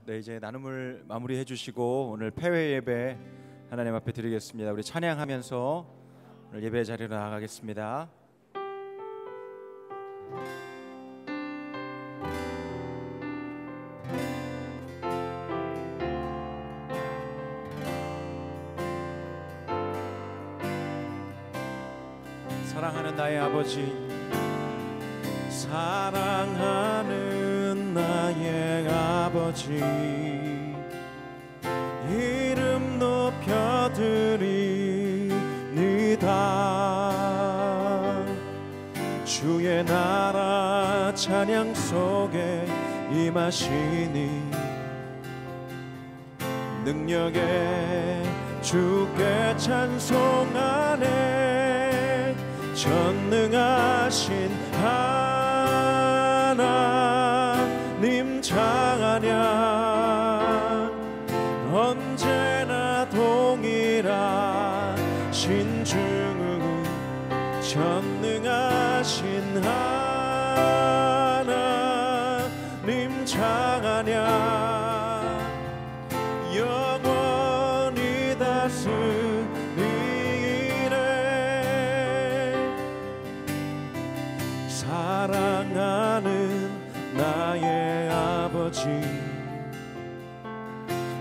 네, 이제 나눔을 마무리해 주시고 오늘 폐회 예배 하나님 앞에 드리겠습니다. 우리 찬양하면서 오늘 예배 자리로 나아가겠습니다. 사랑하는 나의 아버지, 사랑하는 나의 아버지, 이름 높여드립니다. 주의 나라 찬양 속에 임하시니 능력에 주께 찬송하네. 전능하신 하나님 찬양, 언제나 동일하신 주 전능하신 하나님 찬양, 영원히 다스리네. 사랑하는 나의 아버지,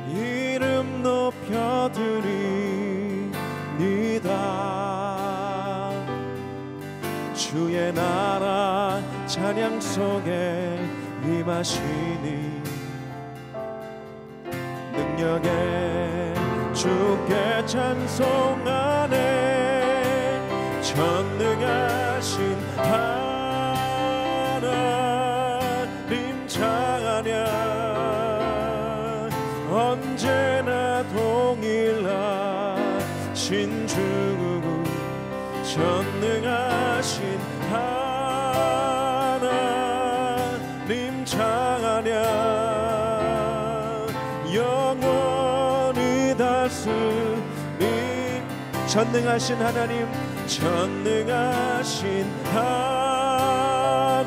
이름 높여드립니다. 주의 나라 찬양 속에 임하시니 능력에 주께 찬송하네. 전능하신 하나님 찬양, 언제나 동일하신 주 전능하신 하나님 찬양, 영원히 다스림. 전능하신 하나님, 전능하신 하나님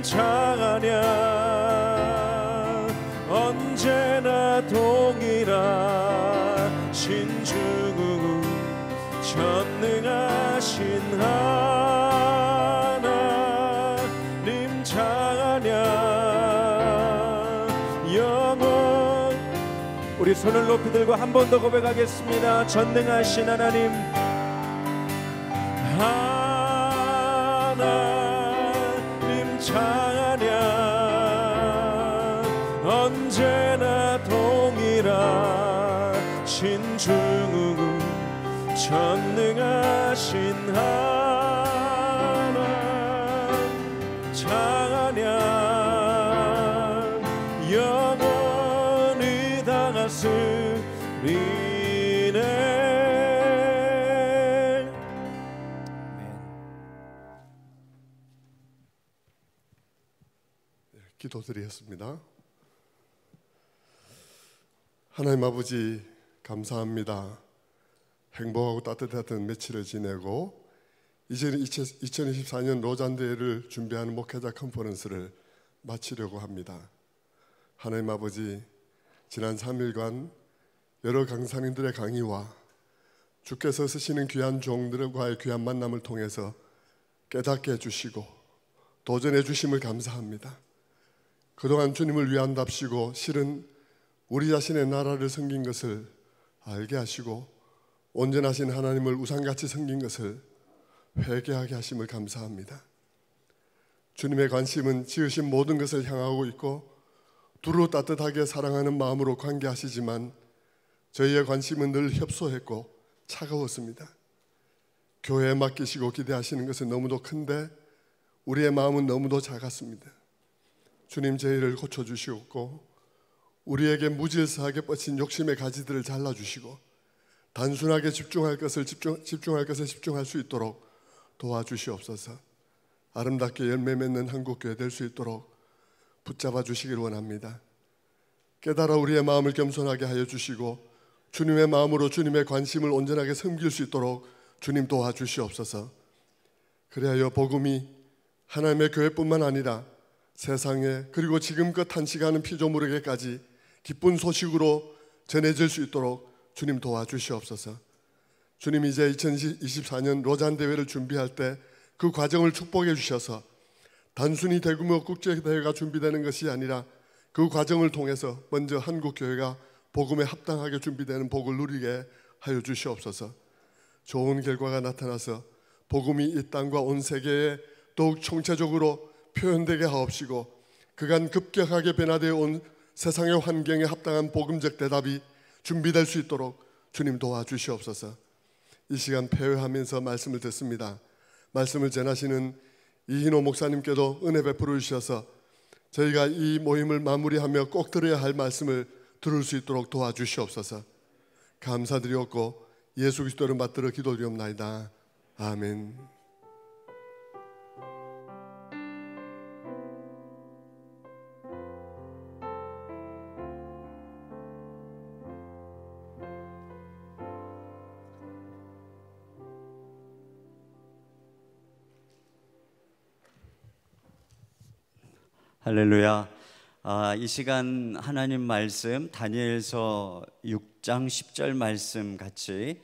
찬양, 언제나 동일하신 주 전능하신 하나님 찬양, 영원. 우리 손을 높이 들고 한 번 더 고백하겠습니다. 전능하신 하나님, 하나님 찬양, 언제나 동일하신 주 전능하신 하나님 찬양, 영원히 다스리네. 기도드리겠습니다. 하나님 아버지, 감사합니다. 행복하고 따뜻했던 며칠을 지내고 이제 2024년 로잔대회를 준비하는 목회자 컨퍼런스를 마치려고 합니다. 하나님 아버지, 지난 3일간 여러 강사님들의 강의와 주께서 쓰시는 귀한 종들과의 귀한 만남을 통해서 깨닫게 해주시고 도전해 주심을 감사합니다. 그동안 주님을 위한답시고 실은 우리 자신의 나라를 섬긴 것을 알게 하시고 온전하신 하나님을 우상같이 섬긴 것을 회개하게 하심을 감사합니다. 주님의 관심은 지으신 모든 것을 향하고 있고 두루 따뜻하게 사랑하는 마음으로 관계하시지만 저희의 관심은 늘 협소했고 차가웠습니다. 교회에 맡기시고 기대하시는 것은 너무도 큰데 우리의 마음은 너무도 작았습니다. 주님, 저희를 고쳐주시옵고 우리에게 무질서하게 뻗친 욕심의 가지들을 잘라주시고 단순하게 집중할 것을 집중할 수 있도록 도와주시옵소서. 아름답게 열매 맺는 한국교회 될 수 있도록 붙잡아 주시길 원합니다. 깨달아 우리의 마음을 겸손하게 하여 주시고 주님의 마음으로 주님의 관심을 온전하게 섬길 수 있도록 주님 도와주시옵소서. 그리하여 복음이 하나님의 교회뿐만 아니라 세상에 그리고 지금껏 탄식하는 피조물에게까지 기쁜 소식으로 전해질 수 있도록 주님 도와주시옵소서. 주님, 이제 2024년 로잔 대회를 준비할 때 그 과정을 축복해 주셔서 단순히 대규모 국제대회가 준비되는 것이 아니라 그 과정을 통해서 먼저 한국교회가 복음에 합당하게 준비되는 복을 누리게 하여 주시옵소서. 좋은 결과가 나타나서 복음이 이 땅과 온 세계에 더욱 총체적으로 표현되게 하옵시고 그간 급격하게 변화되어 온 세상의 환경에 합당한 복음적 대답이 준비될 수 있도록 주님 도와주시옵소서. 이 시간 폐회하면서 말씀을 듣습니다. 말씀을 전하시는 이인호 목사님께도 은혜 베풀어 주셔서 저희가 이 모임을 마무리하며 꼭 들어야 할 말씀을 들을 수 있도록 도와주시옵소서. 감사드리옵고 예수 그리스도를 받들어 기도드리옵나이다. 아멘. 할렐루야. 이 시간 하나님 말씀 다니엘서 6장 10절 말씀 같이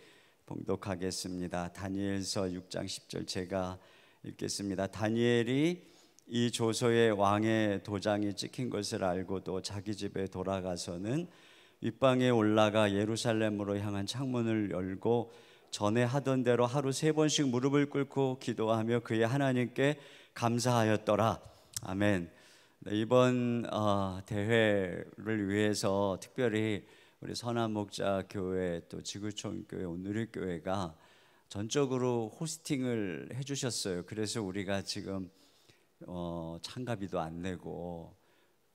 봉독하겠습니다. 다니엘서 6장 10절 제가 읽겠습니다. 다니엘이 이 조서에 왕의 도장이 찍힌 것을 알고도 자기 집에 돌아가서는 윗방에 올라가 예루살렘으로 향한 창문을 열고 전에 하던 대로 하루 3번씩 무릎을 꿇고 기도하며 그의 하나님께 감사하였더라. 아멘. 이번 대회를 위해서 특별히 우리 선한목자교회 또 지구촌교회 온누리교회가 전적으로 호스팅을 해주셨어요. 그래서 우리가 지금 참가비도 안 내고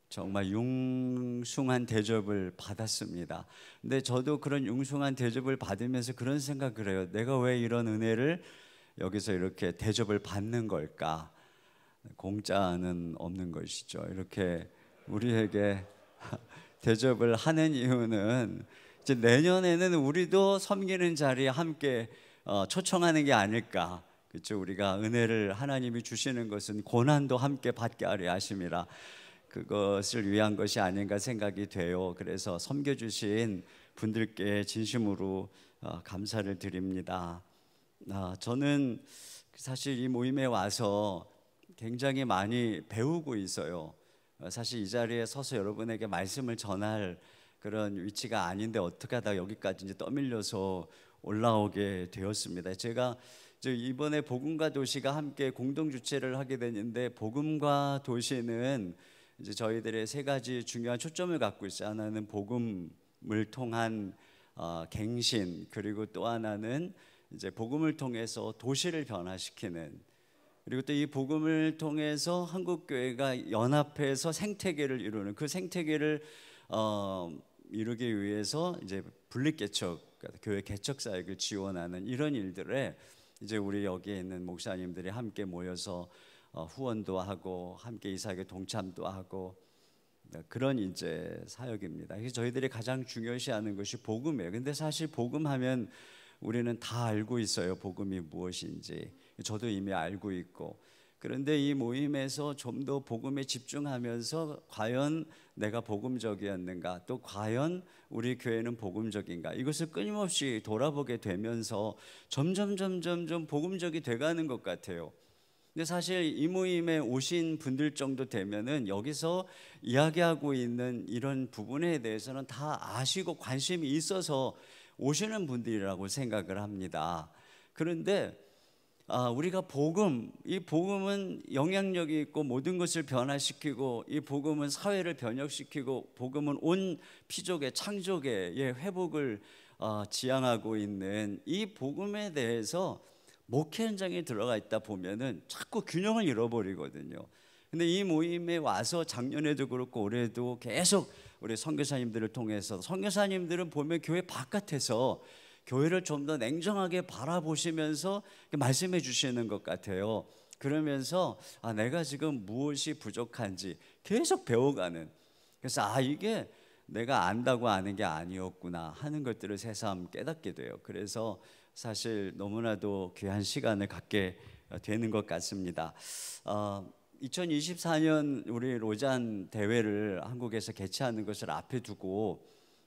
정말 융숭한 대접을 받았습니다. 근데 저도 그런 융숭한 대접을 받으면서 그런 생각을 해요. 내가 왜 이런 은혜를 여기서 이렇게 대접을 받는 걸까? 공짜는 없는 것이죠. 이렇게 우리에게 대접을 하는 이유는 이제 내년에는 우리도 섬기는 자리에 함께 초청하는 게 아닐까. 그렇죠? 우리가 은혜를 하나님이 주시는 것은 고난도 함께 받게 하려 하심이라 그것을 위한 것이 아닌가 생각이 돼요. 그래서 섬겨주신 분들께 진심으로 감사를 드립니다. 저는 사실 이 모임에 와서 굉장히 많이 배우고 있어요. 사실 이 자리에 서서 여러분에게 말씀을 전할 그런 위치가 아닌데 어떻게 하다 여기까지 이제 떠밀려서 올라오게 되었습니다. 제가 이번에 복음과 도시가 함께 공동 주최를 하게 됐는데 복음과 도시는 이제 저희들의 3가지 중요한 초점을 갖고 있어요. 하나는 복음을 통한 갱신, 그리고 또 하나는 이제 복음을 통해서 도시를 변화시키는, 그리고 또 이 복음을 통해서 한국교회가 연합해서 생태계를 이루는, 그 생태계를 이루기 위해서 이제 분립개척, 교회 개척 사역을 지원하는 이런 일들에 이제 우리 여기에 있는 목사님들이 함께 모여서 후원도 하고 함께 이 사역에 동참도 하고 그런 이제 사역입니다. 그래서 저희들이 가장 중요시하는 것이 복음이에요. 근데 사실 복음하면 우리는 다 알고 있어요. 복음이 무엇인지. 저도 이미 알고 있고. 그런데 이 모임에서 좀 더 복음에 집중하면서 과연 내가 복음적이었는가, 또 과연 우리 교회는 복음적인가, 이것을 끊임없이 돌아보게 되면서 점점 복음적이 돼가는 것 같아요. 근데 사실 이 모임에 오신 분들 정도 되면은 여기서 이야기하고 있는 이런 부분에 대해서는 다 아시고 관심이 있어서 오시는 분들이라고 생각을 합니다. 그런데 우리가 이 복음은 영향력이 있고 모든 것을 변화시키고, 이 복음은 사회를 변혁시키고, 복음은 온 피족의 창조계의 회복을 지향하고 있는 이 복음에 대해서 목회 현장에 들어가 있다 보면은 자꾸 균형을 잃어버리거든요. 근데 이 모임에 와서 작년에도 그렇고 올해도 계속 우리 선교사님들을 통해서, 선교사님들은 보면 교회 바깥에서 교회를 좀 더 냉정하게 바라보시면서 말씀해 주시는 것 같아요. 그러면서 내가 지금 무엇이 부족한지 계속 배워가는, 그래서 이게 내가 안다고 아는 게 아니었구나 하는 것들을 새삼 깨닫게 돼요. 그래서 사실 너무나도 귀한 시간을 갖게 되는 것 같습니다. 2024년 우리 로잔 대회를 한국에서 개최하는 것을 앞에 두고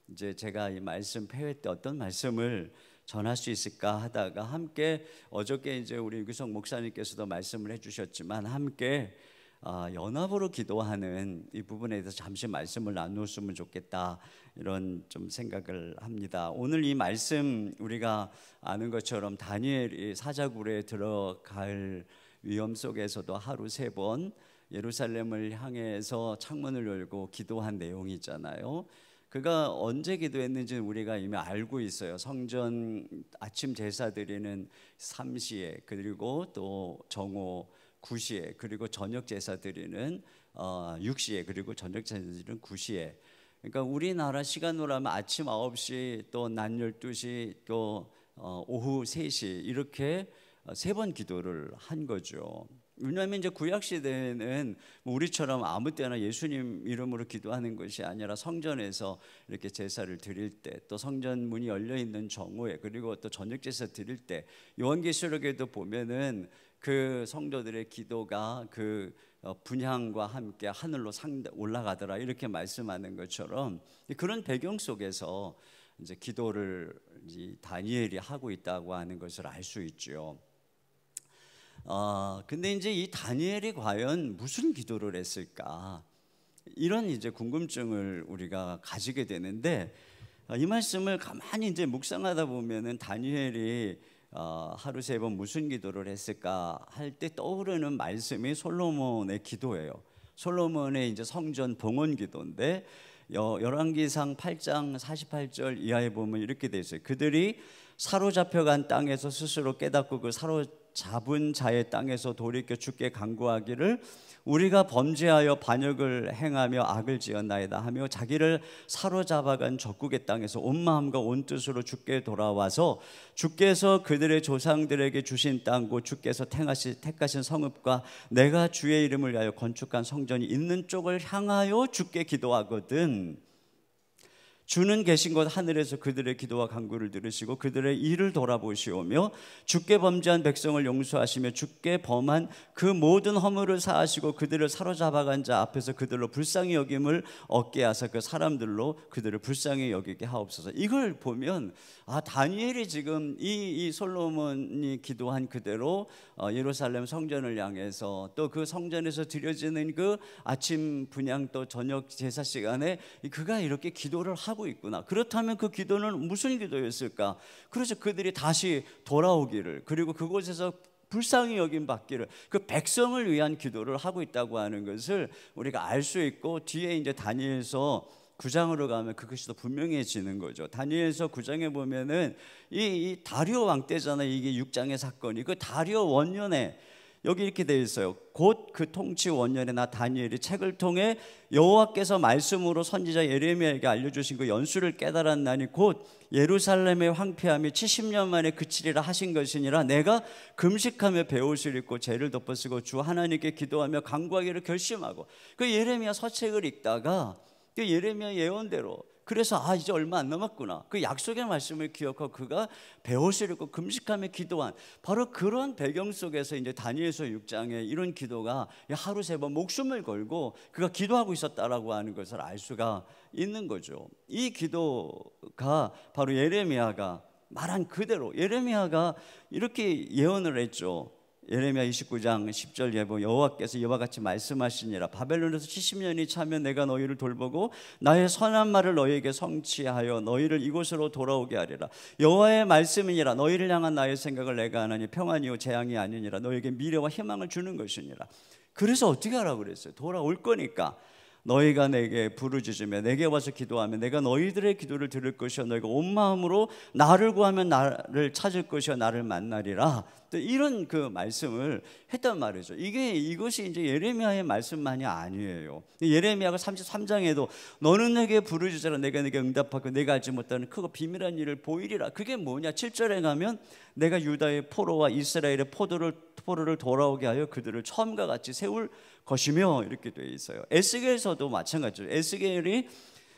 이제 제가 이 말씀 폐회 때 어떤 말씀을 전할 수 있을까 하다가 함께 어저께 이제 우리 유기성 목사님께서도 말씀을 해주셨지만 함께 연합으로 기도하는 이 부분에 대해서 잠시 말씀을 나누었으면 좋겠다 이런 좀 생각을 합니다. 오늘 이 말씀 우리가 아는 것처럼 다니엘이 사자굴에 들어갈 위험 속에서도 하루 3번 예루살렘을 향해서 창문을 열고 기도한 내용이 있잖아요. 그가 언제 기도했는지는 우리가 이미 알고 있어요. 성전 아침 제사 드리는 3시에 그리고 또 정오 9시에 그리고 저녁 제사 드리는 6시에 그리고 저녁 제사 드리는 9시에. 그러니까 우리나라 시간으로 하면 아침 9시 또 낮 12시 또 오후 3시 이렇게 3번 기도를 한 거죠. 왜냐하면 이제 구약 시대에는 우리처럼 아무 때나 예수님 이름으로 기도하는 것이 아니라 성전에서 이렇게 제사를 드릴 때 또 성전 문이 열려 있는 정오에 그리고 또 저녁 제사 드릴 때 요한계시록에도 보면은 그 성도들의 기도가 그 분향과 함께 하늘로 올라가더라 이렇게 말씀하는 것처럼 그런 배경 속에서 이제 기도를 다니엘이 하고 있다고 하는 것을 알 수 있죠. 근데 이제 이 다니엘이 과연 무슨 기도를 했을까? 이런 이제 궁금증을 우리가 가지게 되는데 이 말씀을 가만히 이제 묵상하다 보면은 다니엘이 하루 3번 무슨 기도를 했을까 할 때 떠오르는 말씀이 솔로몬의 기도예요. 솔로몬의 이제 성전 봉헌 기도인데 열왕기상 8장 48절 이하에 보면 이렇게 돼 있어요. 그들이 사로잡혀간 땅에서 스스로 깨닫고 그 사로잡은 자의 땅에서 돌이켜 주께 간구하기를 우리가 범죄하여 반역을 행하며 악을 지었나이다 하며 자기를 사로잡아간 적국의 땅에서 온 마음과 온 뜻으로 주께 돌아와서 주께서 그들의 조상들에게 주신 땅 곧 주께서 택하신 성읍과 내가 주의 이름을 위하여 건축한 성전이 있는 쪽을 향하여 주께 기도하거든 주는 계신 곳 하늘에서 그들의 기도와 간구를 들으시고 그들의 일을 돌아보시오며 주께 범죄한 백성을 용서하시며 주께 범한 그 모든 허물을 사하시고 그들을 사로잡아간 자 앞에서 그들로 불쌍히 여김을 얻게 하사 그 사람들로 그들을 불쌍히 여기게 하옵소서. 이걸 보면 다니엘이 지금 이 솔로몬이 기도한 그대로 예루살렘 성전을 향해서 또 그 성전에서 드려지는 그 아침 분향 또 저녁 제사 시간에 그가 이렇게 기도를 하고 있구나. 그렇다면 그 기도는 무슨 기도였을까? 그래서 그들이 다시 돌아오기를 그리고 그곳에서 불쌍히 여김 받기를 그 백성을 위한 기도를 하고 있다고 하는 것을 우리가 알 수 있고 뒤에 이제 다니엘서 9장으로 가면 그것이 더 분명해지는 거죠. 다니엘서 9장에 보면은 이 다리오 왕 때잖아요. 이게 6장의 사건이 그 다리오 원년에 여기 이렇게 되어 있어요. 곧 그 통치 원년에 나 다니엘이 책을 통해 여호와께서 말씀으로 선지자 예레미야에게 알려주신 그 연수를 깨달았나니 곧 예루살렘의 황폐함이 70년 만에 그치리라 하신 것이니라. 내가 금식하며 베옷을 입고 죄를 덮어쓰고 주 하나님께 기도하며 간구하기를 결심하고 그 예레미야 서책을 읽다가 그 예레미야 예언대로 그래서 이제 얼마 안 남았구나 그 약속의 말씀을 기억하고 그가 베옷을 입고 금식하며 기도한 바로 그런 배경 속에서 이제 다니엘서 6장에 이런 기도가 하루 3번 목숨을 걸고 그가 기도하고 있었다라고 하는 것을 알 수가 있는 거죠. 이 기도가 바로 예레미야가 말한 그대로 예레미야가 이렇게 예언을 했죠. 예레미야 29장 10절 보면 여호와께서 이와 같이 말씀하시니라. 바벨론에서 70년이 차면 내가 너희를 돌보고 나의 선한 말을 너희에게 성취하여 너희를 이곳으로 돌아오게 하리라. 여호와의 말씀이니라. 너희를 향한 나의 생각을 내가 하나니 평안이요 재앙이 아니니라. 너희에게 미래와 희망을 주는 것이니라. 그래서 어떻게 하라고 그랬어요? 돌아올 거니까 너희가 내게 부르짖으며 내게 와서 기도하면 내가 너희들의 기도를 들을 것이요 너희가 온 마음으로 나를 구하면 나를 찾을 것이요 나를 만나리라. 또 이런 그 말씀을 했단 말이죠. 이것이 이제 예레미야의 말씀만이 아니에요. 예레미야가 33장에도 너는 내게 부르짖으라 내가 내게 응답하고 내가 알지 못하는 크고 비밀한 일을 보이리라. 그게 뭐냐? 7절에 가면 내가 유다의 포로와 이스라엘의 포로를 돌아오게 하여 그들을 처음과 같이 세울 것이며 이렇게 되어 있어요. 에스겔서도 마찬가지죠. 에스겔이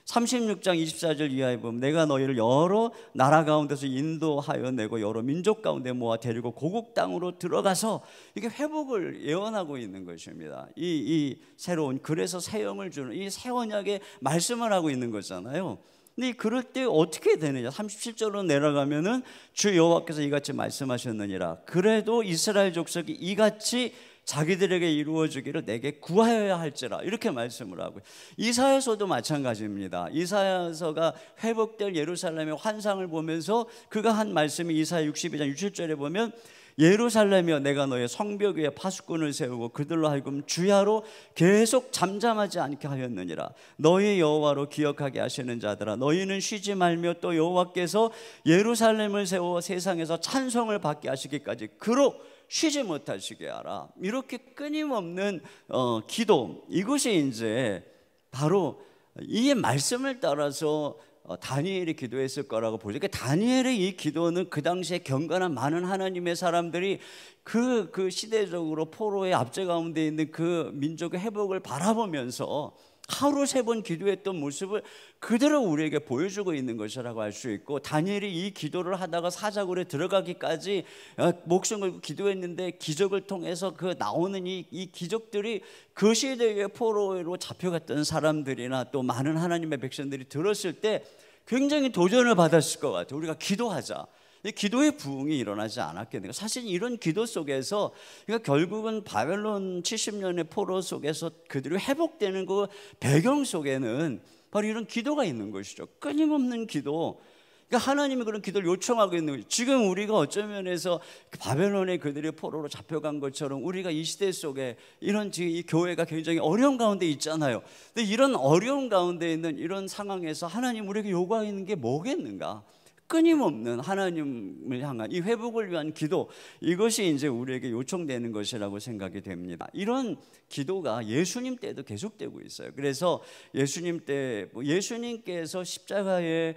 36장 24절 이하에 보면 내가 너희를 여러 나라 가운데서 인도하여 내고 여러 민족 가운데 모아 데리고 고국 땅으로 들어가서 이게 회복을 예언하고 있는 것입니다. 이 새로운, 그래서 새 영을 주는 이 새 언약의 말씀을 하고 있는 거잖아요. 근데 그럴 때 어떻게 되느냐? 37절로 내려가면은 주 여호와께서 이같이 말씀하셨느니라. 그래도 이스라엘 족속이 이같이 자기들에게 이루어지기를 내게 구하여야 할지라, 이렇게 말씀을 하고요. 이사야서도 마찬가지입니다. 이사야서가 회복될 예루살렘의 환상을 보면서 그가 한 말씀이 이사야 62장 67절에 보면 예루살렘이여 내가 너의 성벽 위에 파수꾼을 세우고 그들로 하여금 주야로 계속 잠잠하지 않게 하였느니라. 너희 여호와로 기억하게 하시는 자들아, 너희는 쉬지 말며 또 여호와께서 예루살렘을 세워 세상에서 찬송을 받게 하시기까지 그로 쉬지 못하시게 하라. 이렇게 끊임없는 기도, 이것이 이제 바로 이 말씀을 따라서 다니엘이 기도했을 거라고 보죠. 그러니까 다니엘의 이 기도는 그 당시에 경건한 많은 하나님의 사람들이 그 시대적으로 포로의 압제 가운데 있는 그 민족의 회복을 바라보면서 하루 3번 기도했던 모습을 그대로 우리에게 보여주고 있는 것이라고 할 수 있고, 다니엘이 이 기도를 하다가 사자굴에 들어가기까지 목숨 걸고 기도했는데 기적을 통해서 그 나오는 이 기적들이 그 시대의 포로로 잡혀갔던 사람들이나 또 많은 하나님의 백성들이 들었을 때 굉장히 도전을 받았을 것 같아요. 우리가 기도하자. 기도의 부흥이 일어나지 않았겠네요. 사실 이런 기도 속에서, 그러니까 결국은 바벨론 70년의 포로 속에서 그들이 회복되는 그 배경 속에는 바로 이런 기도가 있는 것이죠. 끊임없는 기도. 그러니까 하나님이 그런 기도를 요청하고 있는 거죠. 지금 우리가 어쩌면 면에서 바벨론에 그들이 포로로 잡혀간 것처럼 우리가 이 시대 속에 이런 이 교회가 굉장히 어려운 가운데 있잖아요. 근데 이런 어려운 가운데 있는 이런 상황에서 하나님 우리에게 요구하는 게 뭐겠는가? 끊임없는 하나님을 향한 이 회복을 위한 기도, 이것이 이제 우리에게 요청되는 것이라고 생각이 됩니다. 이런 기도가 예수님 때도 계속되고 있어요. 그래서 예수님 때, 예수님께서 십자가에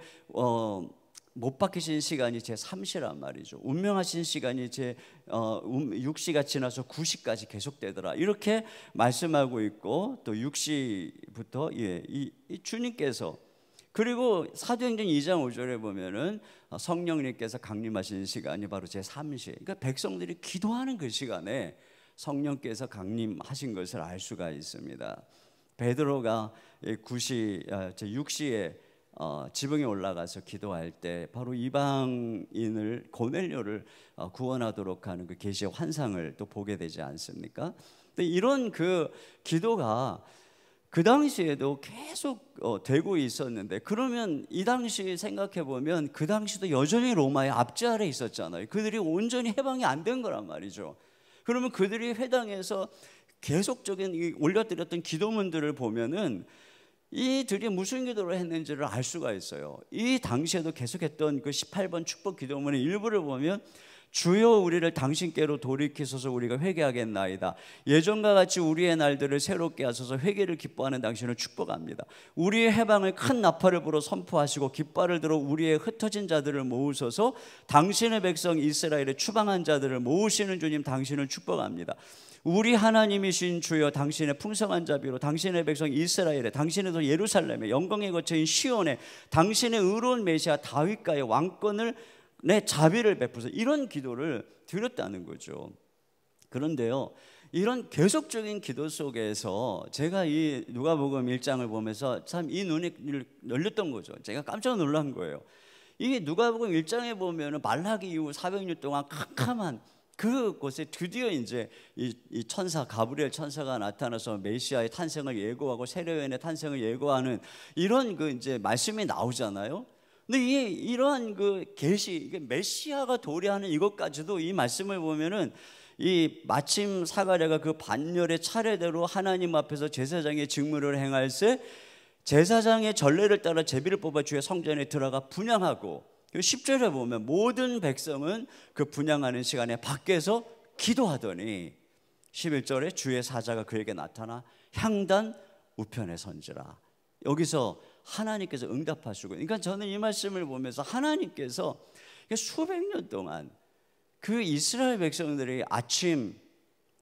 못 박히신 시간이 제 3시란 말이죠. 운명하신 시간이 제 6시가 지나서 9시까지 계속되더라, 이렇게 말씀하고 있고, 또 6시부터 이 주님께서, 그리고 사도행전 2장 5절에 보면은 성령님께서 강림하신 시간이 바로 제 3시. 그러니까 백성들이 기도하는 그 시간에 성령께서 강림하신 것을 알 수가 있습니다. 베드로가 제 6시에 지붕에 올라가서 기도할 때 바로 이방인을, 고넬료를 구원하도록 하는 그 계시의 환상을 또 보게 되지 않습니까? 근데 이런 그 기도가 그 당시에도 계속 되고 있었는데, 그러면 이 당시 생각해 보면 그 당시도 여전히 로마의 압제 아래 있었잖아요. 그들이 온전히 해방이 안 된 거란 말이죠. 그러면 그들이 회당에서 계속적인 올려드렸던 기도문들을 보면은 이들이 무슨 기도를 했는지를 알 수가 있어요. 이 당시에도 계속했던 그 18번 축복 기도문의 일부를 보면, 주여 우리를 당신께로 돌이키소서 우리가 회개하겠나이다. 예전과 같이 우리의 날들을 새롭게 하소서. 회개를 기뻐하는 당신을 축복합니다. 우리의 해방을 큰 나팔을 불어 선포하시고 깃발을 들어 우리의 흩어진 자들을 모으소서. 당신의 백성 이스라엘의 추방한 자들을 모으시는 주님 당신을 축복합니다. 우리 하나님이신 주여, 당신의 풍성한 자비로 당신의 백성 이스라엘에, 당신의 예루살렘에, 영광의 거처인 시온에 당신의 의로운 메시아 다윗과의 왕권을 내 자비를 베푸소. 이런 기도를 드렸다는 거죠. 그런데요, 이런 계속적인 기도 속에서 제가 이 누가복음 1장을 보면서 참 이 눈이 열렸던 거죠. 제가 깜짝 놀란 거예요. 이 누가복음 1장에 보면 말라기 이후 400년 동안 캄캄한 그곳에 드디어 이제 이 천사 가브리엘 천사가 나타나서 메시아의 탄생을 예고하고 세례요한의 탄생을 예고하는 이런 그 이제 말씀이 나오잖아요. 근데 이러한 그 계시, 메시아가 도래하는 이것까지도 이 말씀을 보면은 이 마침 사가랴가 그 반열의 차례대로 하나님 앞에서 제사장의 직무를 행할 때 제사장의 전례를 따라 제비를 뽑아 주의 성전에 들어가 분향하고, 10절에 보면 모든 백성은 그 분향하는 시간에 밖에서 기도하더니 11절에 주의 사자가 그에게 나타나 향단 우편에 선지라. 여기서 하나님께서 응답하시고, 그러니까 저는 이 말씀을 보면서 하나님께서 수백 년 동안 그 이스라엘 백성들이 아침,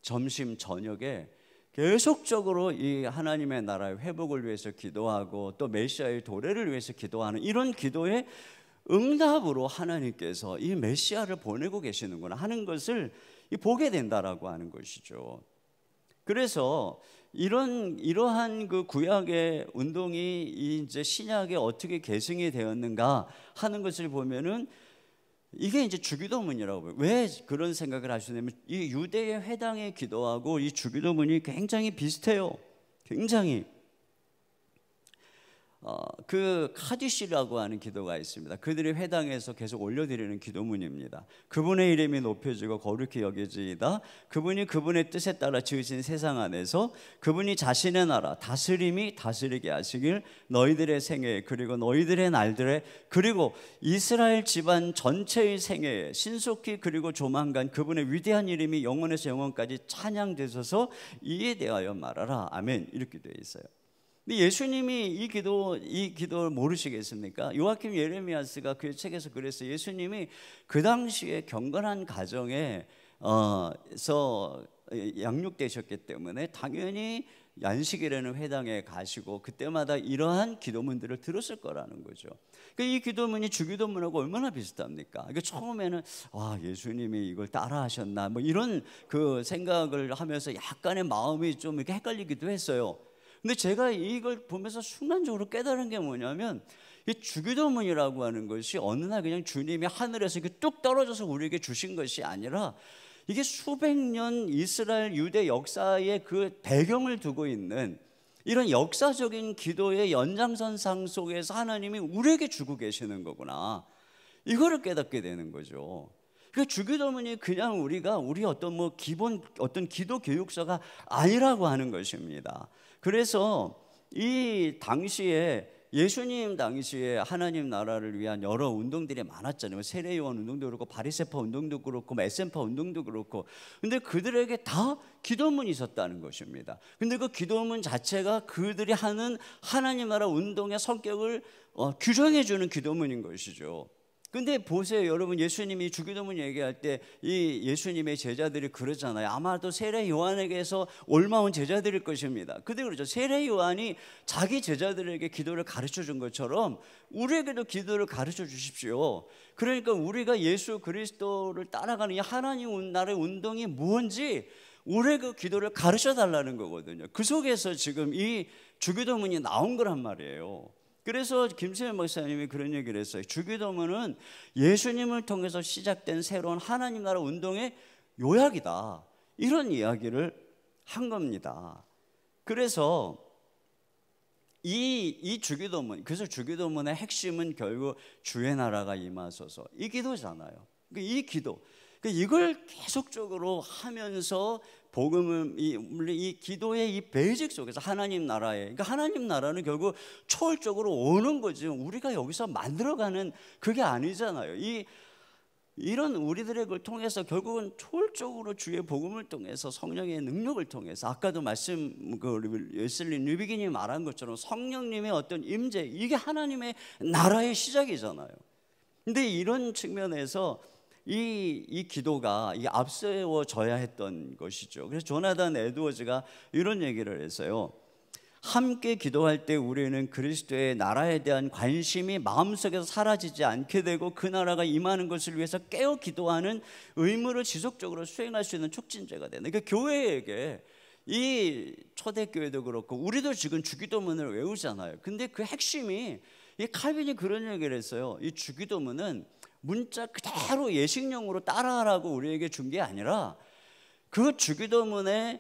점심, 저녁에 계속적으로 이 하나님의 나라의 회복을 위해서 기도하고 또 메시아의 도래를 위해서 기도하는 이런 기도의 응답으로 하나님께서 이 메시아를 보내고 계시는구나 하는 것을 보게 된다라고 하는 것이죠. 그래서 이러한 그 구약의 운동이 이제 신약에 어떻게 계승이 되었는가 하는 것을 보면은 이게 이제 주기도문이라고 봐요. 왜 그런 생각을 하시냐면 이 유대의 회당의 기도하고 이 주기도문이 굉장히 비슷해요. 굉장히 그 카디시라고 하는 기도가 있습니다. 그들이 회당에서 계속 올려드리는 기도문입니다. 그분의 이름이 높여지고 거룩히 여겨지이다. 그분이 그분의 뜻에 따라 지으신 세상 안에서 그분이 자신의 나라 다스림이 다스리게 하시길 너희들의 생애에 그리고 너희들의 날들에 그리고 이스라엘 집안 전체의 생애에 신속히 그리고 조만간 그분의 위대한 이름이 영원에서 영원까지 찬양되소서 이에 대하여 말하라. 아멘. 이렇게 되어 있어요. 근데 예수님이 이 기도를 모르시겠습니까? 요아킴 예레미야스가 그 책에서 그랬어요. 예수님이 그 당시에 경건한 가정에서 양육되셨기 때문에 당연히 안식일에는 회당에 가시고 그때마다 이러한 기도문들을 들었을 거라는 거죠. 이 기도문이 주기도문하고 얼마나 비슷합니까? 처음에는 예수님이 이걸 따라하셨나 뭐 이런 그 생각을 하면서 약간의 마음이 좀 이렇게 헷갈리기도 했어요. 근데 제가 이걸 보면서 순간적으로 깨달은 게 뭐냐면 이 주기도문이라고 하는 것이 어느 날 그냥 주님이 하늘에서 이렇게 뚝 떨어져서 우리에게 주신 것이 아니라 이게 수백 년 이스라엘 유대 역사의 그 배경을 두고 있는 이런 역사적인 기도의 연장선상 속에서 하나님이 우리에게 주고 계시는 거구나. 이거를 깨닫게 되는 거죠. 그러니까 주기도문이 그냥 우리 어떤 기본 어떤 기도 교육서가 아니라고 하는 것입니다. 그래서 이 당시에 예수님 당시에 하나님 나라를 위한 여러 운동들이 많았잖아요. 세례요한 운동도 그렇고 바리새파 운동도 그렇고 에센파 운동도 그렇고. 근데 그들에게 다 기도문이 있었다는 것입니다. 근데 그 기도문 자체가 그들이 하는 하나님 나라 운동의 성격을 규정해 주는 기도문인 것이죠. 근데 보세요, 여러분. 예수님이 주기도문 얘기할 때 이 예수님의 제자들이 그러잖아요. 아마도 세례 요한에게서 올마온 제자들일 것입니다. 근데 그렇죠. 세례 요한이 자기 제자들에게 기도를 가르쳐 준 것처럼 우리에게도 기도를 가르쳐 주십시오. 그러니까 우리가 예수 그리스도를 따라가는 이 하나님 나라의 운동이 뭔지 우리의 그 기도를 가르쳐 달라는 거거든요. 그 속에서 지금 이 주기도문이 나온 거란 말이에요. 그래서 김세현 목사님이 그런 얘기를 했어요. 주기도문은 예수님을 통해서 시작된 새로운 하나님 나라 운동의 요약이다. 이런 이야기를 한 겁니다. 그래서 이 주기도문, 그래서 주기도문의 핵심은 결국 주의 나라가 임하소서 이 기도잖아요. 이 기도, 이걸 계속적으로 하면서 복음을 이 기도의 이 베이직 속에서 하나님 나라에, 그러니까 하나님 나라는 결국 초월적으로 오는 거지 우리가 여기서 만들어가는 그게 아니잖아요. 이런 우리들의 걸 통해서 결국은 초월적으로 주의 복음을 통해서 성령의 능력을 통해서 아까도 웨슬리 뉴비긴이 말한 것처럼 성령님의 어떤 임재, 이게 하나님의 나라의 시작이잖아요. 근데 이런 측면에서 이 기도가 앞세워져야 했던 것이죠. 그래서 조나단 에드워즈가 이런 얘기를 했어요. 함께 기도할 때 우리는 그리스도의 나라에 대한 관심이 마음속에서 사라지지 않게 되고 그 나라가 임하는 것을 위해서 깨어 기도하는 의무를 지속적으로 수행할 수 있는 촉진제가 되는. 그러니까 교회에게, 이 초대교회도 그렇고 우리도 지금 주기도문을 외우잖아요. 근데 그 핵심이, 이 칼빈이 그런 얘기를 했어요. 이 주기도문은 문자 그대로 예식용으로 따라하라고 우리에게 준 게 아니라 그 주기도문을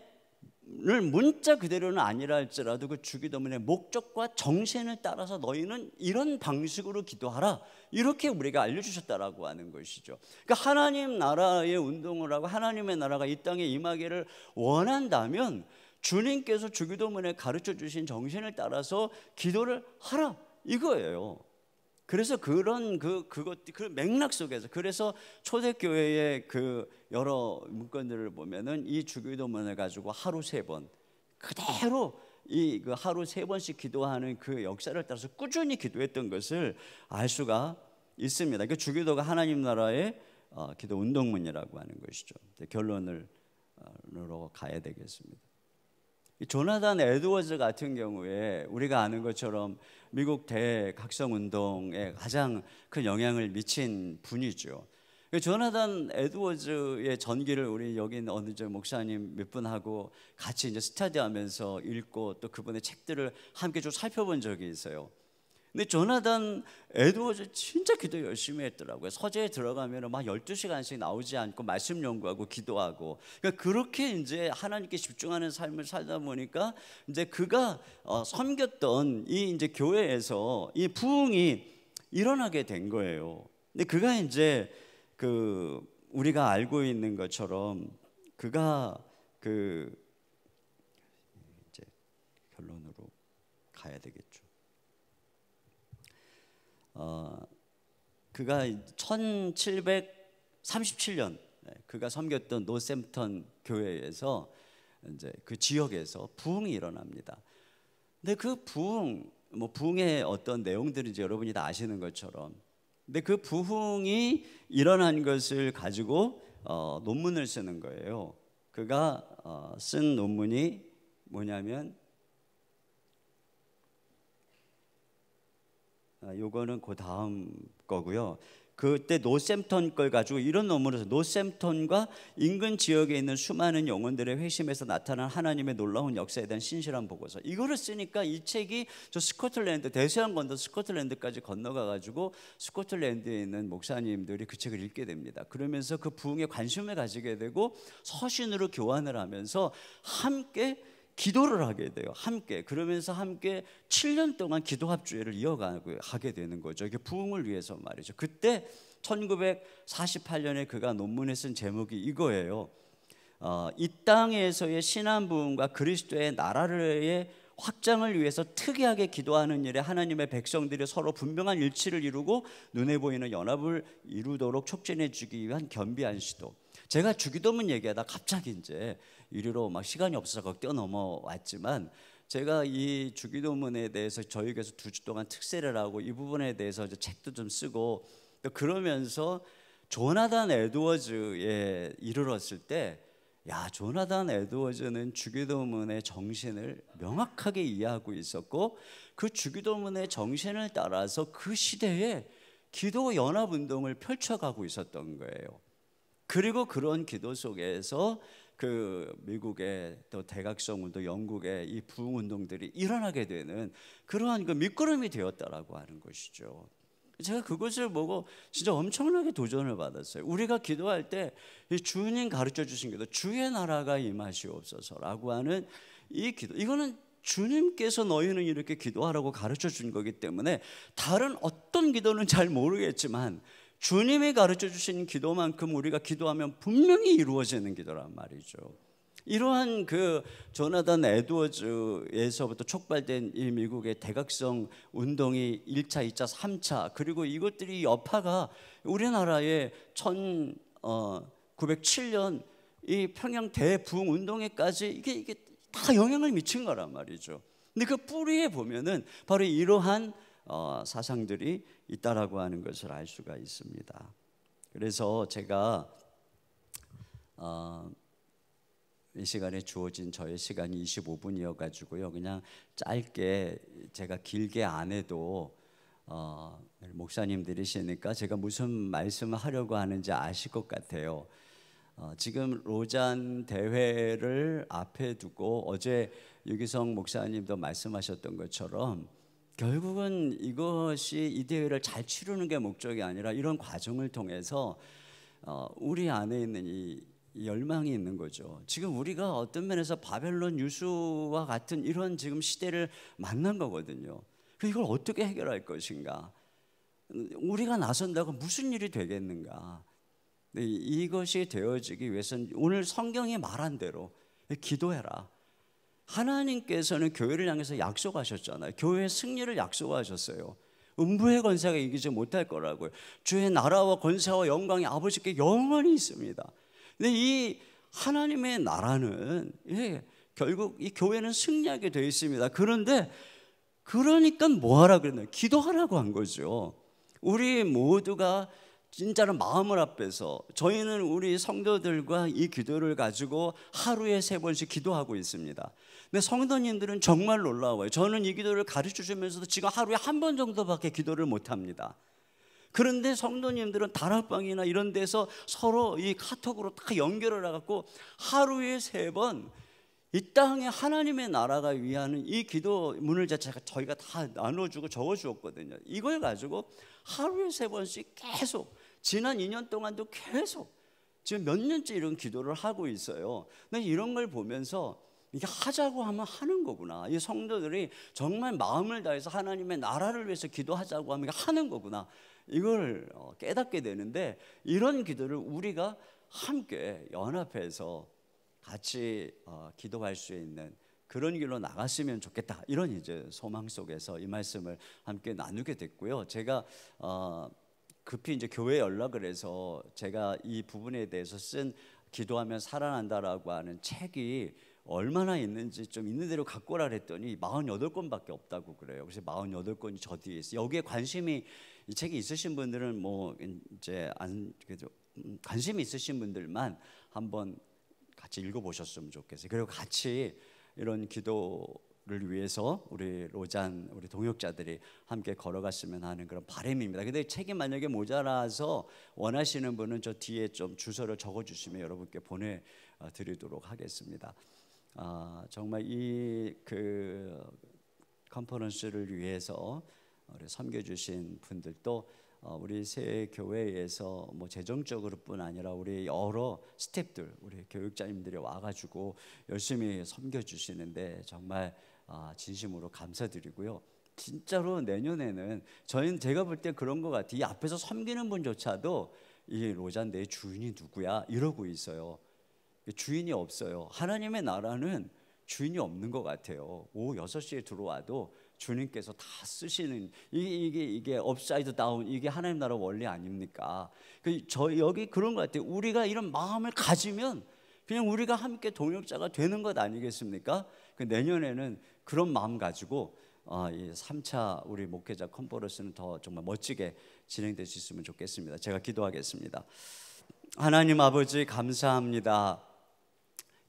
문자 그대로는 아니라 할지라도 그 주기도문의 목적과 정신을 따라서 너희는 이런 방식으로 기도하라, 이렇게 우리가 알려주셨다라고 하는 것이죠. 그러니까 하나님 나라의 운동을 하고 하나님의 나라가 이 땅에 임하기를 원한다면 주님께서 주기도문에 가르쳐 주신 정신을 따라서 기도를 하라, 이거예요. 그래서 그런 그 맥락 속에서, 그래서 초대교회의 그 여러 문건들을 보면은 이 주기도문을 가지고 하루 3번 그대로 그 하루 3번씩 기도하는 그 역사를 따라서 꾸준히 기도했던 것을 알 수가 있습니다. 그 주기도가 하나님 나라의 기도 운동문이라고 하는 것이죠. 결론으로 가야 되겠습니다. 조나단 에드워즈 같은 경우에 우리가 아는 것처럼 미국 대각성 운동에 가장 큰 영향을 미친 분이죠. 조나단 에드워즈의 전기를 우리 여기 있는 어느 저 목사님 몇 분하고 같이 이제 스터디하면서 읽고 또 그분의 책들을 함께 좀 살펴본 적이 있어요. 근데 조나단 에드워즈 진짜 기도 열심히 했더라고요. 서재에 들어가면 막 12시간씩 나오지 않고 말씀 연구하고 기도하고, 그러니까 그렇게 이제 하나님께 집중하는 삶을 살다 보니까 이제 그가 섬겼던 이 이제 교회에서 이 부흥이 일어나게 된 거예요. 근데 그가 이제 우리가 알고 있는 것처럼 그가 이제 결론으로 가야 되겠죠. 그가 1737년 그가 섬겼던 노샘턴 교회에서 이제 그 지역에서 부흥이 일어납니다. 근데 그 부흥의 어떤 내용들인지 여러분이 다 아시는 것처럼, 근데 그 부흥이 일어난 것을 가지고 논문을 쓰는 거예요. 그가 쓴 논문이 뭐냐면 요거는 그 다음 거고요. 그때 노샘턴 걸 가지고 이런 논문을 써요. 노샘턴과 인근 지역에 있는 수많은 영혼들의 회심에서 나타난 하나님의 놀라운 역사에 대한 신실한 보고서. 이거를 쓰니까 이 책이 저 스코틀랜드, 대서양 건너 스코틀랜드까지 건너가 가지고 스코틀랜드에 있는 목사님들이 그 책을 읽게 됩니다. 그러면서 그 부흥에 관심을 가지게 되고 서신으로 교환을 하면서 함께 기도를 하게 돼요. 함께. 그러면서 함께 7년 동안 기도합주회를 이어가게 되는 거죠. 이게 부흥을 위해서 말이죠. 그때 1948년에 그가 논문에 쓴 제목이 이거예요. 이 땅에서의 신앙 부흥과 그리스도의 나라의 확장을 위해서 특이하게 기도하는 일에 하나님의 백성들이 서로 분명한 일치를 이루고 눈에 보이는 연합을 이루도록 촉진해 주기 위한 겸비한 시도. 제가 주기도문 얘기하다 갑자기 이제 이리로 막 시간이 없어서 뛰어넘어왔지만, 제가 이 주기도문에 대해서 저희 교회에서 2주 동안 특세를 하고 이 부분에 대해서 이제 책도 좀 쓰고, 그러면서 조나단 에드워즈에 이르렀을 때, 야, 조나단 에드워즈는 주기도문의 정신을 명확하게 이해하고 있었고, 그 주기도문의 정신을 따라서 그 시대에 기도 연합 운동을 펼쳐가고 있었던 거예요. 그리고 그런 기도 속에서 그 미국의 또 대각성 운동, 영국의 이 부흥 운동들이 일어나게 되는 그러한 그 밑거름이 되었다라고 하는 것이죠. 제가 그것을 보고 진짜 엄청나게 도전을 받았어요. 우리가 기도할 때 주님 가르쳐 주신 기도, 주의 나라가 임하시옵소서라고 하는 이 기도, 이거는 주님께서 너희는 이렇게 기도하라고 가르쳐 준 거기 때문에 다른 어떤 기도는 잘 모르겠지만 주님이 가르쳐 주신 기도만큼 우리가 기도하면 분명히 이루어지는 기도란 말이죠. 이러한 그 조나단 에드워즈에서부터 촉발된 이 미국의 대각성 운동이 1차, 2차, 3차, 그리고 이것들이 여파가 우리나라의 1907년 이 평양 대부흥 운동에까지 이게 다 영향을 미친 거란 말이죠. 근데 그 뿌리에 보면은 바로 이러한 사상들이 있다라고 하는 것을 알 수가 있습니다. 그래서 제가 이 시간에 주어진 저의 시간이 25분이어 가지고요, 그냥 짧게, 제가 길게 안 해도 목사님들이시니까 제가 무슨 말씀을 하려고 하는지 아실 것 같아요. 지금 로잔 대회를 앞에 두고 어제 유기성 목사님도 말씀하셨던 것처럼 결국은 이것이 이 대회를 잘 치르는 게 목적이 아니라 이런 과정을 통해서 우리 안에 있는 이 열망이 있는 거죠. 지금 우리가 어떤 면에서 바벨론 유수와 같은 이런 지금 시대를 만난 거거든요. 이걸 어떻게 해결할 것인가? 우리가 나선다고 무슨 일이 되겠는가? 이것이 되어지기 위해서는 오늘 성경이 말한 대로 기도해라. 하나님께서는 교회를 향해서 약속하셨잖아요. 교회의 승리를 약속하셨어요. 음부의 권세가 이기지 못할 거라고요. 주의 나라와 권세와 영광이 아버지께 영원히 있습니다. 근데 이 하나님의 나라는 결국 이 교회는 승리하게 되어 있습니다. 그런데 그러니까 뭐 하라 그랬나요? 기도하라고 한 거죠. 우리 모두가 진짜로 마음을 앞에서 저희는 우리 성도들과 이 기도를 가지고 하루에 3번씩 기도하고 있습니다. 근데 성도님들은 정말 놀라워요. 저는 이 기도를 가르쳐 주면서도 지금 하루에 한 번 정도밖에 기도를 못 합니다. 그런데 성도님들은 다락방이나 이런 데서 서로 이 카톡으로 다 연결을 해갖고 하루에 3번 이 땅에 하나님의 나라가 위하는 이 기도문을 자체가 저희가 다 나눠주고 적어주었거든요. 이걸 가지고 하루에 3번씩 계속 지난 2년 동안도 계속 지금 몇 년째 이런 기도를 하고 있어요. 근데 이런 걸 보면서 이게 하자고 하면 하는 거구나. 이 성도들이 정말 마음을 다해서 하나님의 나라를 위해서 기도하자고 하면 하는 거구나. 이걸 깨닫게 되는데, 이런 기도를 우리가 함께 연합해서 같이 기도할 수 있는 그런 길로 나갔으면 좋겠다. 이런 이제 소망 속에서 이 말씀을 함께 나누게 됐고요. 제가 급히 이제 교회에 연락을 해서 제가 이 부분에 대해서 쓴 기도하면 살아난다라고 하는 책이 얼마나 있는지 좀 있는 대로 갖고 오라 그랬더니 48권밖에 없다고 그래요. 그래서 48권이 저 뒤에 있어요. 여기에 관심이, 이 책이 있으신 분들은 뭐 이제 관심이 있으신 분들만 한번 같이 읽어보셨으면 좋겠어요. 그리고 같이 이런 기도를 위해서 우리 로잔, 우리 동역자들이 함께 걸어갔으면 하는 그런 바람입니다. 근데 책이 만약에 모자라서 원하시는 분은 저 뒤에 좀 주소를 적어주시면 여러분께 보내드리도록 하겠습니다. 정말 이 컨퍼런스를 위해서 우리 섬겨주신 분들도 우리 새 교회에서 뭐 재정적으로뿐 아니라 우리 여러 스태프들, 우리 교육자님들이 와가지고 열심히 섬겨주시는데 정말 진심으로 감사드리고요. 진짜로 내년에는 제가 볼 때 그런 것 같아요. 이 앞에서 섬기는 분조차도 이 로잔 내 주인이 누구야 이러고 있어요. 주인이 없어요. 하나님의 나라는 주인이 없는 것 같아요. 오후 6시에 들어와도 주님께서 다 쓰시는, 이게 업사이드 다운, 이게 하나님 나라 원리 아닙니까? 여기 그런 것 같아요. 우리가 이런 마음을 가지면 그냥 우리가 함께 동역자가 되는 것 아니겠습니까? 내년에는 그런 마음 가지고 이 3차 우리 목회자 컨퍼런스는 더 정말 멋지게 진행될 수 있으면 좋겠습니다. 제가 기도하겠습니다. 하나님 아버지, 감사합니다.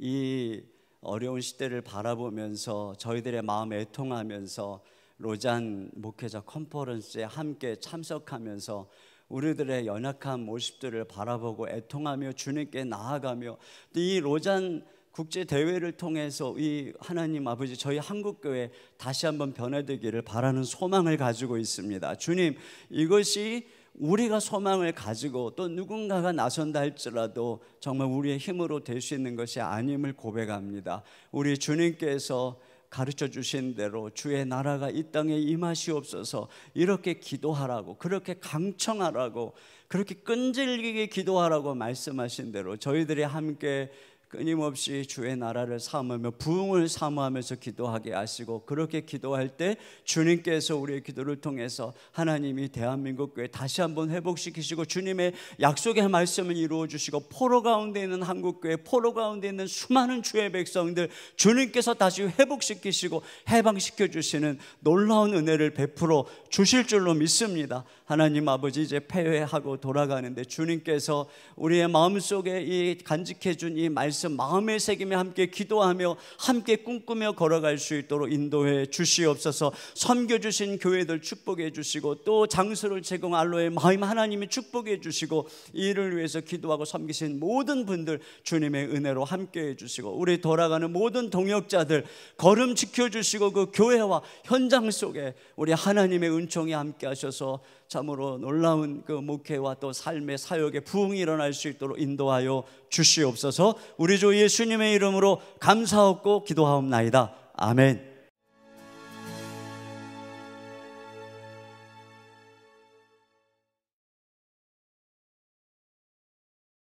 이 어려운 시대를 바라보면서 저희들의 마음에 애통하면서 로잔 목회자 컨퍼런스에 함께 참석하면서 우리들의 연약한 모습들을 바라보고 애통하며 주님께 나아가며 이 로잔 국제 대회를 통해서 이 하나님 아버지, 저희 한국교회 다시 한번 변화되기를 바라는 소망을 가지고 있습니다. 주님, 이것이 우리가 소망을 가지고 또 누군가가 나선다 할지라도 정말 우리의 힘으로 될 수 있는 것이 아님을 고백합니다. 우리 주님께서 가르쳐 주신 대로 주의 나라가 이 땅에 임하시옵소서, 이렇게 기도하라고, 그렇게 강청하라고, 그렇게 끈질기게 기도하라고 말씀하신 대로 저희들이 함께 끊임없이 주의 나라를 사모하며 부흥을 사모하면서 기도하게 하시고, 그렇게 기도할 때 주님께서 우리의 기도를 통해서 하나님이 대한민국 교회 다시 한번 회복시키시고 주님의 약속의 말씀을 이루어 주시고, 포로 가운데 있는 한국교회, 포로 가운데 있는 수많은 주의 백성들 주님께서 다시 회복시키시고 해방시켜 주시는 놀라운 은혜를 베풀어 주실 줄로 믿습니다. 하나님 아버지, 이제 폐회하고 돌아가는데 주님께서 우리의 마음속에 이 간직해 준 이 말씀 마음에 새기며 함께 기도하며 함께 꿈꾸며 걸어갈 수 있도록 인도해 주시옵소서. 섬겨주신 교회들 축복해 주시고, 또 장소를 제공 알로에 마음 하나님이 축복해 주시고, 이 일을 위해서 기도하고 섬기신 모든 분들 주님의 은혜로 함께 해주시고, 우리 돌아가는 모든 동역자들 걸음 지켜주시고, 그 교회와 현장 속에 우리 하나님의 은총이 함께 하셔서 참으로 놀라운 그 목회와 또 삶의 사역의 부흥이 일어날 수 있도록 인도하여 주시옵소서. 우리 주 예수님의 이름으로 감사하고 기도하옵나이다. 아멘.